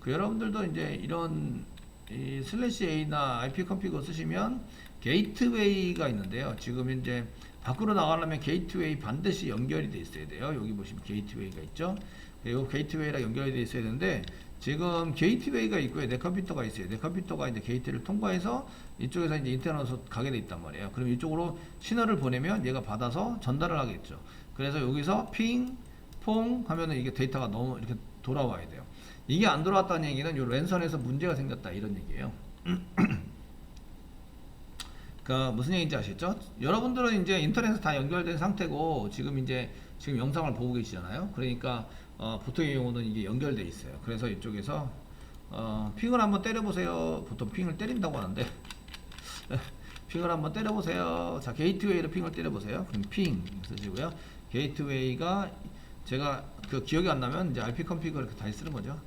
그 여러분들도 이제 이런 이 /a나 IP config 쓰시면 게이트웨이가 있는데요. 지금 이제 밖으로 나가려면 게이트웨이 반드시 연결이 돼 있어야 돼요. 여기 보시면 게이트웨이가 있죠. 이 게이트웨이랑 연결이 돼 있어야 되는데 지금 게이트웨이가 있고요. 내 컴퓨터가 있어요. 내 컴퓨터가 이제 게이트를 통과해서 이쪽에서 이제 인터넷으로 가게 돼 있단 말이에요. 그럼 이쪽으로 신호를 보내면 얘가 받아서 전달을 하겠죠. 그래서 여기서 핑, 퐁 하면은 이게 데이터가 너무 이렇게 돌아와야 돼요. 이게 안 돌아왔다는 얘기는 이 랜선에서 문제가 생겼다 이런 얘기예요. 그 무슨 얘기인지 아시죠? 여러분들은 이제 인터넷에 다 연결된 상태고 지금 영상을 보고 계시잖아요. 그러니까 보통의 경우는 이게 연결돼 있어요. 그래서 이쪽에서 핑을 한번 때려보세요. 보통 핑을 때린다고 하는데 핑을 한번 때려보세요. 자, 게이트웨이로 핑을 때려보세요. 그럼 핑 쓰시고요. 게이트웨이가 제가 그 기억이 안 나면 이제 IP config를 이렇게 다시 쓰는 거죠.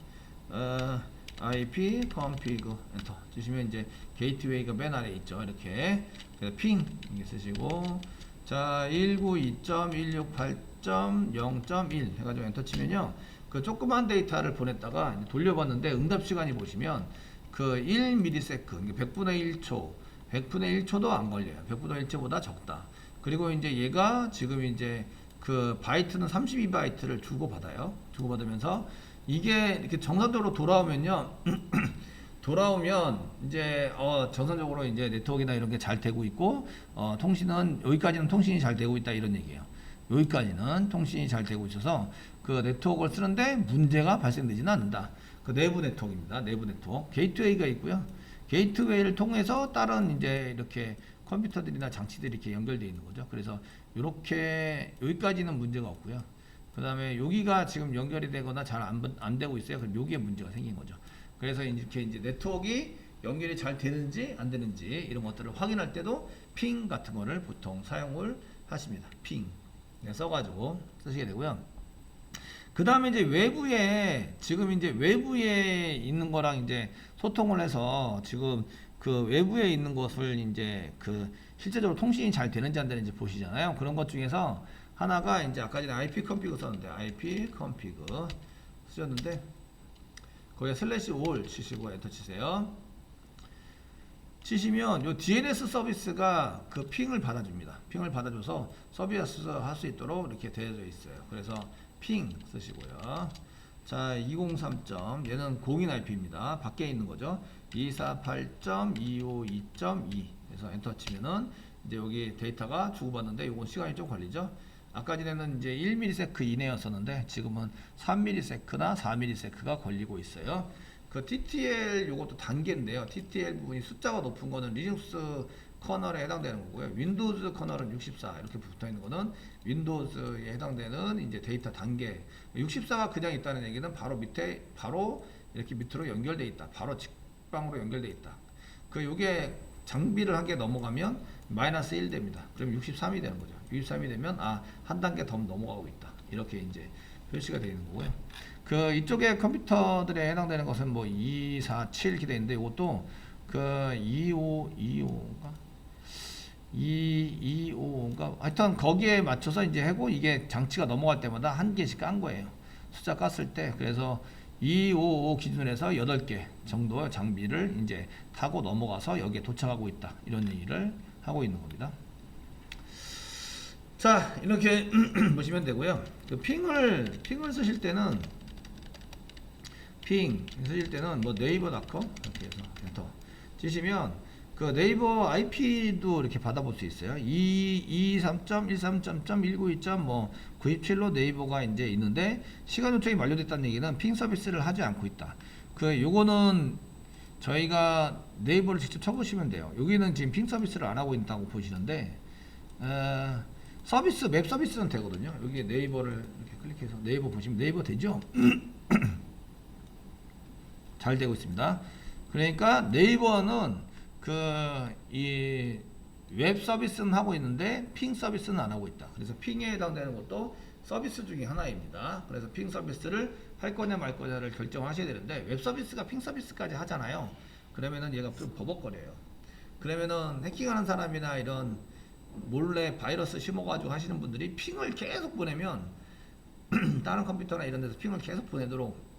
IP config 엔터 주시면 이제 게이트웨이가 맨 아래에 있죠. 이렇게 그래서 핑 이렇게 쓰시고 자 192.168.0.1 해가지고 엔터 치면요 그 조그만 데이터를 보냈다가 돌려봤는데 응답 시간이 보시면 그 1ms 100분의 1초 100분의 1초도 안 걸려요. 100분의 1초보다 적다. 그리고 이제 얘가 지금 이제 그 바이트는 32바이트를 주고받아요. 주고받으면서 이게 이렇게 정상적으로 돌아오면요. 돌아오면 이제 정상적으로 이제 네트워크나 이런 게 잘 되고 있고 통신은 여기까지는 통신이 잘 되고 있다 이런 얘기예요. 여기까지는 통신이 잘 되고 있어서 그 네트워크를 쓰는데 문제가 발생되지는 않는다. 그 내부 네트워크입니다. 내부 네트워크. 게이트웨이가 있고요. 게이트웨이를 통해서 다른 이제 이렇게 컴퓨터들이나 장치들이 이렇게 연결되어 있는 거죠. 그래서 이렇게 여기까지는 문제가 없고요. 그 다음에 여기가 지금 연결이 되거나 잘 안 되고 있어요. 그럼 여기에 문제가 생긴 거죠. 그래서 이렇게 이제 네트워크 연결이 잘 되는지 안 되는지 이런 것들을 확인할 때도 핑 같은 거를 보통 사용을 하십니다. 핑 써가지고 쓰시게 되고요. 그 다음에 이제 외부에 지금 이제 외부에 있는 거랑 이제 소통을 해서 지금 그 외부에 있는 것을 이제 그 실제적으로 통신이 잘 되는지 안 되는지 보시잖아요. 그런 것 중에서 하나가 이제 아까 전에 IP config 썼는데 IP config 쓰셨는데 거기에 /all 치시고 엔터 치세요. 치시면 요 DNS 서비스가 그 핑을 받아줍니다. 핑을 받아줘서 서비스 할 수 있도록 이렇게 되어져 있어요. 그래서 핑 쓰시고요. 자, 203. 얘는 공인 IP입니다. 밖에 있는 거죠. 248.252.2 그래서 엔터 치면은 이제 여기 데이터가 주고받는데 요건 시간이 좀 걸리죠. 아까 전에는 이제 1ms 이내였었는데 지금은 3ms나 4ms가 걸리고 있어요. 그 TTL 요것도 단계인데요. TTL 부분이 숫자가 높은 거는 리눅스 커널에 해당되는 거고요. 윈도우즈 커널은 64 이렇게 붙어 있는 거는 윈도우즈에 해당되는 이제 데이터 단계. 64가 그냥 있다는 얘기는 바로 밑에 바로 이렇게 밑으로 연결돼 있다. 바로 직방으로 연결돼 있다. 그 요게 장비를 한 개 넘어가면 마이너스 1 됩니다. 그럼 63이 되는 거죠. 63이 되면 한 단계 더 넘어가고 있다. 이렇게 이제 표시가 되어 있는 거고요. 그 이쪽에 컴퓨터들에 해당되는 것은 뭐 247 이렇게 되어 있는데 이것도 그 2525인가 225인가 하여튼 거기에 맞춰서 이제 하고 이게 장치가 넘어갈 때마다 한 개씩 깐 거예요. 숫자 깠을 때. 그래서 255 기준에서 8개 정도 장비를 이제 타고 넘어가서 여기에 도착하고 있다. 이런 얘기를 하고 있는 겁니다. 자, 이렇게 보시면 되고요. 그 핑을 쓰실 때는 뭐 네이버닷컴 이렇게 해서 엔터 치시면 그 네이버 IP도 이렇게 받아볼 수 있어요. 223.13.192.97로 네이버가 이제 있는데 시간 요청이 만료됐다는 얘기는 핑 서비스를 하지 않고 있다. 그 요거는 저희가 네이버를 직접 쳐보시면 돼요. 여기는 지금 핑 서비스를 안 하고 있다고 보시는데 서비스 맵 서비스는 되거든요. 여기 네이버를 이렇게 클릭해서 네이버 보시면 네이버 되죠? 잘 되고 있습니다. 그러니까 네이버는 이 웹 서비스는 하고 있는데 핑 서비스는 안 하고 있다. 그래서 핑에 해당되는 것도 서비스 중에 하나입니다. 그래서 핑 서비스를 할 거냐 말 거냐를 결정하셔야 되는데 웹 서비스가 핑 서비스까지 하잖아요. 그러면은 얘가 좀 버벅거려요. 그러면은 해킹하는 사람이나 이런 몰래 바이러스 심어가지고 하시는 분들이 핑을 계속 보내면 다른 컴퓨터나 이런 데서 핑을 계속 보내도록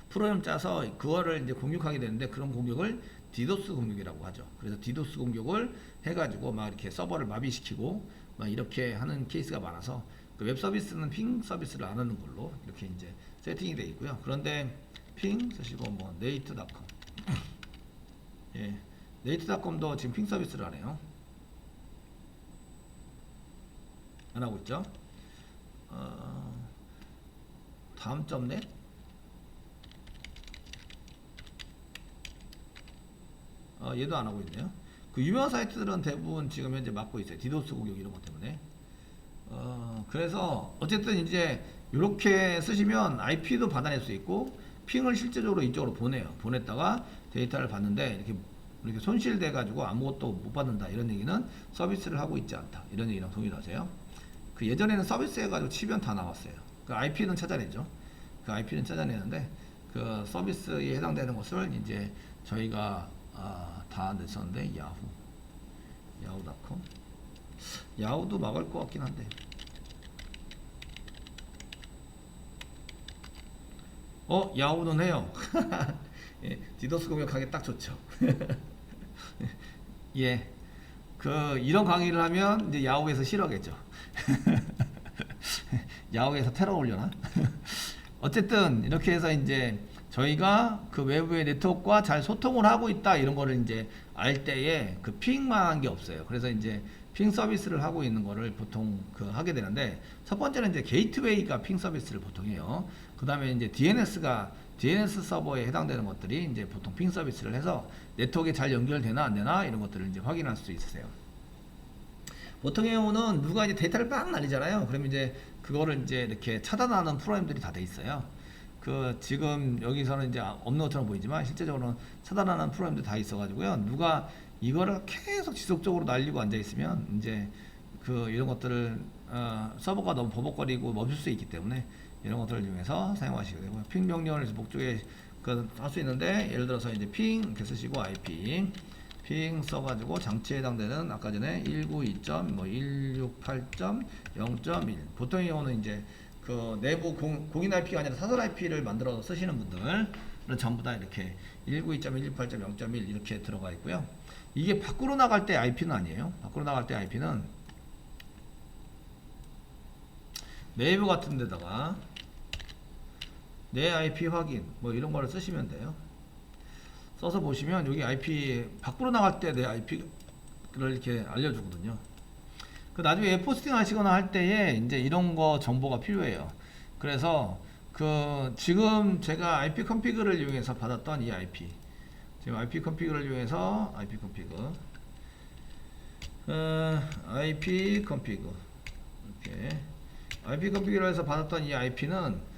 프로그램 짜서 그거를 이제 공격하게 되는데 그런 공격을 디도스 공격이라고 하죠. 그래서 디도스 공격을 해가지고 막 이렇게 서버를 마비시키고 막 이렇게 하는 케이스가 많아서 그웹 서비스는 핑 서비스를 안 하는 걸로 이렇게 이제 세팅이 되어 있고요. 그런데 핑 쓰시고 뭐 네이트닷컴 예, 네이트닷컴도 지금 핑 서비스를 하네요. 안 하고 있죠. 다음 점넷 얘도 안 하고 있네요. 그 유명한 사이트들은 대부분 지금 현재 막고 있어요. 디도스 공격 이런 것 때문에. 그래서 어쨌든 이제 이렇게 쓰시면 IP도 받아낼 수 있고 핑을 실제적으로 이쪽으로 보내요. 보냈다가 데이터를 받는데 이렇게 손실돼 가지고 아무것도 못 받는다 이런 얘기는 서비스를 하고 있지 않다 이런 얘기랑 동일하세요. 그 예전에는 서비스 해가지고 치면 다 나왔어요. 그 IP는 찾아내죠. 그 IP는 찾아내는데 그 서비스에 해당되는 것을 이제 저희가 다 냈었는데 야후닷컴 야후도 막을 것 같긴 한데 야후는 해요. 예, 디도스 공격하기 딱 좋죠. 예, 이런 강의를 하면 이제 야후에서 싫어하겠죠. 야후에서 테러 올려나? 어쨌든 이렇게 해서 이제 저희가 그 외부의 네트워크와 잘 소통을 하고 있다 이런 거를 이제 알 때에 그 핑만 한 게 없어요. 그래서 이제 핑 서비스를 하고 있는 거를 보통 하게 되는데 첫 번째는 이제 게이트웨이가 핑 서비스를 보통 해요. 그 다음에 이제 DNS 서버에 해당되는 것들이 이제 보통 핑 서비스를 해서 네트워크에 잘 연결되나 안 되나 이런 것들을 이제 확인할 수 있으세요. 보통의 경우는 누가 이제 데이터를 빡 날리잖아요. 그러면 이제 그거를 이제 이렇게 차단하는 프로그램들이 다 돼 있어요. 지금 여기서는 이제 없는 것처럼 보이지만 실제적으로는 차단하는 프로그램도 다 있어가지고요. 누가 이거를 계속 지속적으로 날리고 앉아 있으면 이제 이런 것들을 서버가 너무 버벅거리고 멈출 수 있기 때문에 이런 것들을 이용해서 사용하시게 되고요. 핑 명령을 목적에 할 수 있는데 예를 들어서 이제 핑 이렇게 쓰시고 IP 핑 써가지고 장치에 해당되는 아까 전에 192.168.0.1 보통의 경우는 이제 내부 공인 IP가 아니라 사설 IP를 만들어서 쓰시는 분들은 전부 다 이렇게 192.168.0.1 이렇게 들어가 있고요. 이게 밖으로 나갈 때 IP는 아니에요. 밖으로 나갈 때 IP는 네이버 같은 데다가 내 IP 확인 뭐 이런 거를 쓰시면 돼요. 써서 보시면 여기 IP 밖으로 나갈 때 내 IP를 이렇게 알려주거든요. 나중에 포스팅 하시거나 할 때에 이제 이런 거 정보가 필요해요. 그래서 지금 제가 IP 컨피그를 이용해서 받았던 이 IP 지금 IP 컨피그를 이용해서 IP 컨피그 이렇게 IP 컨피그를 해서 받았던 이 IP는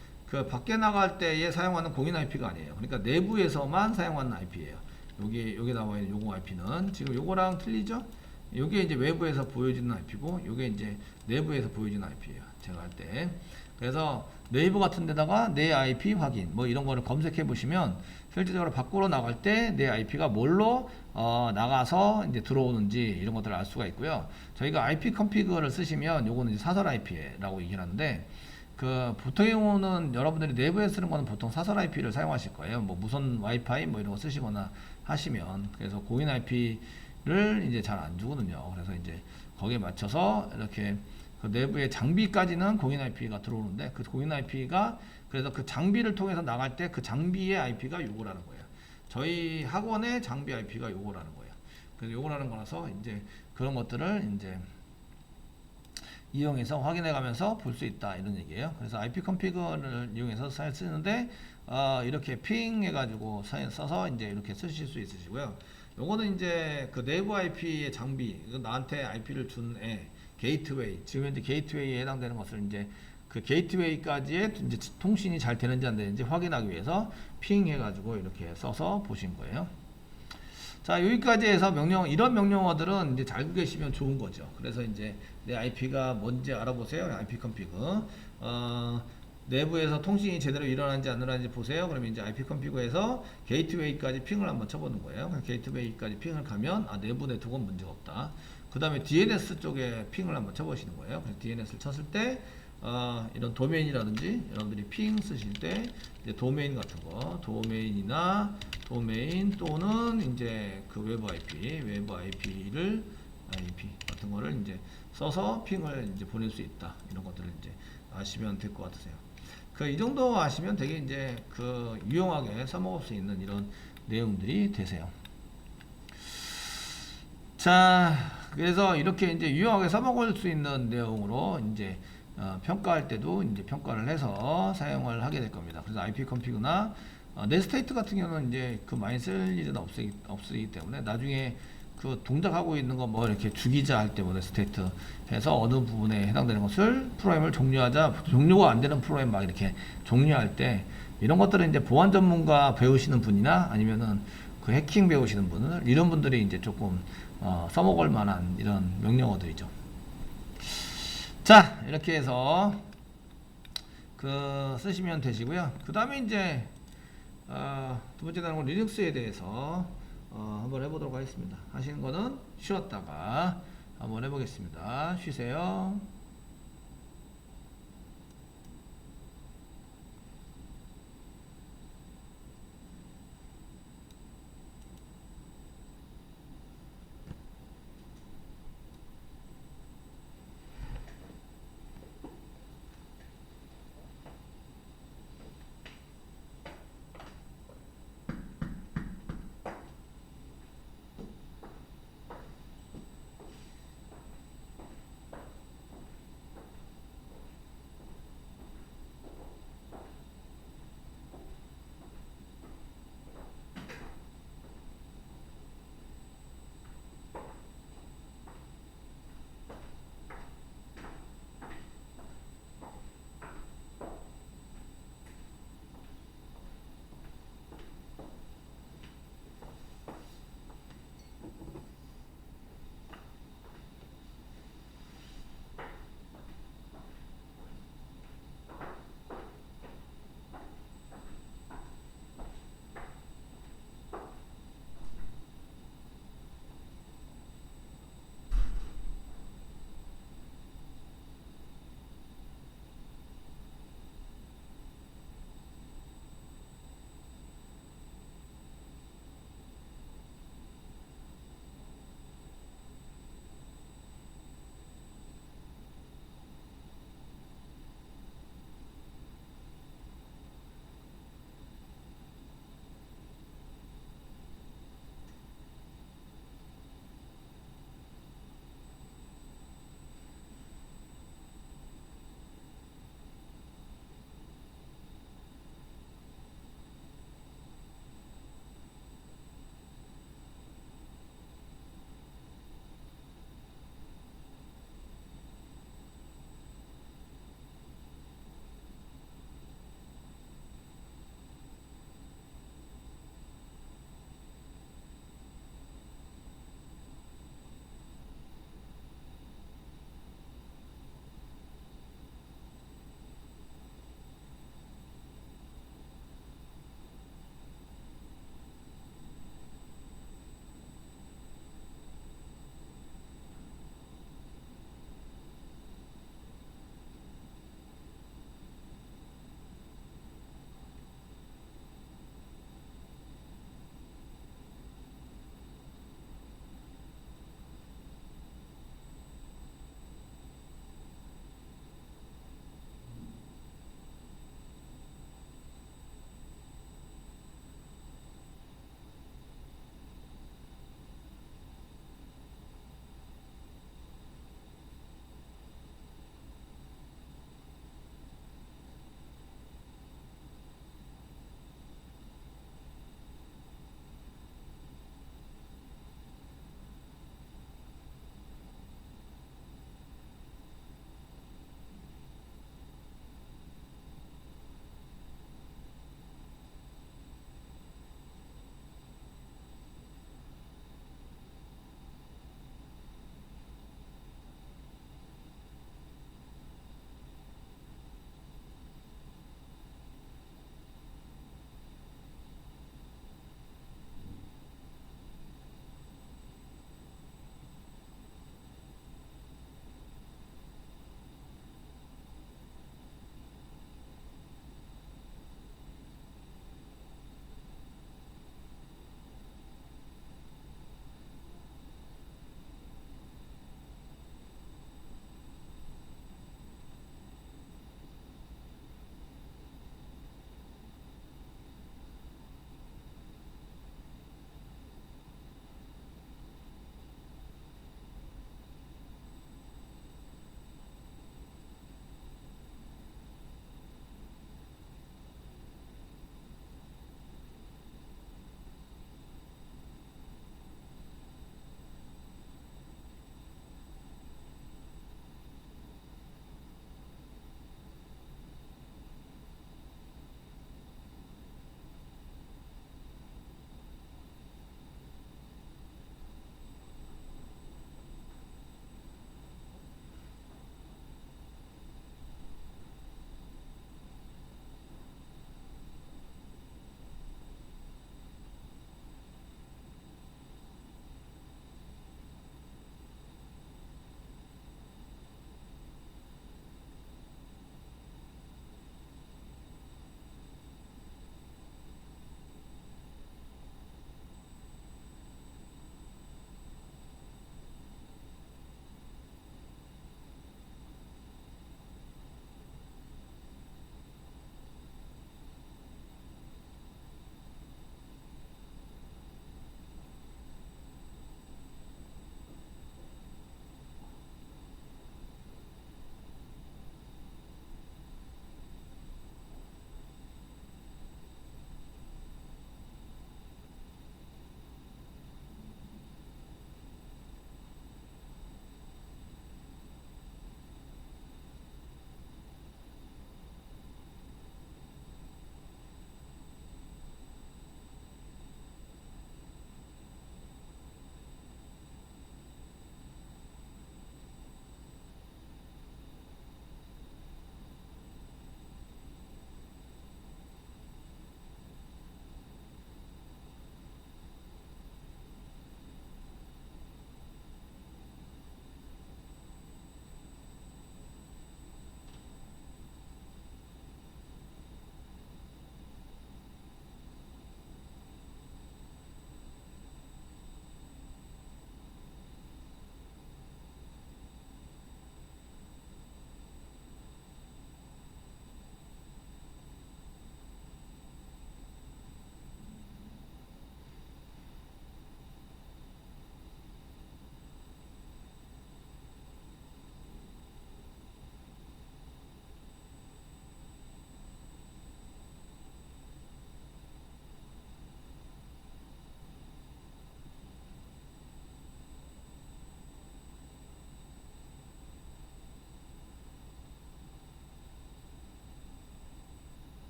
밖에 나갈 때에 사용하는 공인 IP가 아니에요. 그러니까 내부에서만 사용하는 IP예요. 여기 나와 있는 요거 IP는 지금 요거랑 틀리죠? 요게 이제 외부에서 보여지는 IP고 요게 이제 내부에서 보여지는 IP예요. 제가 할 때. 그래서 네이버 같은 데다가 내 IP 확인 뭐 이런 거를 검색해 보시면 실질적으로 밖으로 나갈 때 내 IP가 뭘로 나가서 이제 들어오는지 이런 것들을 알 수가 있고요. 저희가 IP 컨피그를 쓰시면 요거는 이제 사설 IP라고 얘기를 하는데 보통의 경우는 여러분들이 내부에 쓰는 거는 보통 사설 IP를 사용하실 거예요. 뭐 무선 와이파이 뭐 이런 거 쓰시거나 하시면 그래서 공인 IP를 이제 잘 안 주거든요. 그래서 이제 거기에 맞춰서 이렇게 내부의 장비까지는 공인 IP가 들어오는데 공인 IP가 그래서 장비를 통해서 나갈 때 장비의 IP가 요거라는 거예요. 저희 학원의 장비 IP가 요거라는 거예요. 그래서 요거라는 거라서 이제 그런 것들을 이제 이용해서 확인해 가면서 볼 수 있다 이런 얘기예요. 그래서 IP 컨피그를 이용해서 쓰는데 이렇게 핑 해가지고 써서 이제 이렇게 쓰실 수 있으시고요. 요거는 이제 내부 IP의 장비 나한테 IP를 준 게이트웨이 지금 현재 게이트웨이에 해당되는 것을 이제 그 게이트웨이까지의 이제 통신이 잘 되는지 안 되는지 확인하기 위해서 핑 해가지고 이렇게 써서 보신 거예요. 자, 여기까지 해서 이런 명령어들은 이제 잘 알고 계시면 좋은 거죠. 그래서 이제 내 IP가 뭔지 알아보세요. IP 컴피그. 내부에서 통신이 제대로 일어나는지 안 일어나는지 보세요. 그러면 이제 IP 컴피그에서 게이트웨이까지 핑을 한번 쳐보는 거예요. 게이트웨이까지 핑을 가면 내부 네트워크는 문제가 없다. 그 다음에 DNS 쪽에 핑을 한번 쳐보시는 거예요. 그래서 DNS를 쳤을 때 이런 도메인이라든지 여러분들이 핑 쓰실 때 이제 도메인 같은 거, 도메인이나 도메인 또는 이제 그 외부 IP를 IP 같은 거를 이제 써서 핑을 이제 보낼 수 있다. 이런 것들을 이제 아시면 될 것 같으세요. 이 정도 아시면 되게 이제 유용하게 써먹을 수 있는 이런 내용들이 되세요. 자, 그래서 이렇게 이제 유용하게 써먹을 수 있는 내용으로 이제 평가할 때도 이제 평가를 해서 사용을 하게 될 겁니다. 그래서 IP 컴피그나 넷스테이트 같은 경우는 이제 많이 쓸 일은 없으기 때문에 나중에 동작하고 있는 거 이렇게 죽이자 할 때 넷스테이트 해서 어느 부분에 해당되는 것을 프로그램을 종료가 안 되는 프로그램 막 이렇게 종료할 때 이런 것들은 이제 보안 전문가 배우시는 분이나 아니면은 해킹 배우시는 분들 이런 분들이 이제 조금 써먹을 만한 이런 명령어들이죠. 자, 이렇게 해서 쓰시면 되시고요. 그 다음에 이제 두 번째 단원 리눅스에 대해서 한번 해보도록 하겠습니다. 하시는 거는 쉬었다가 한번 해보겠습니다. 쉬세요.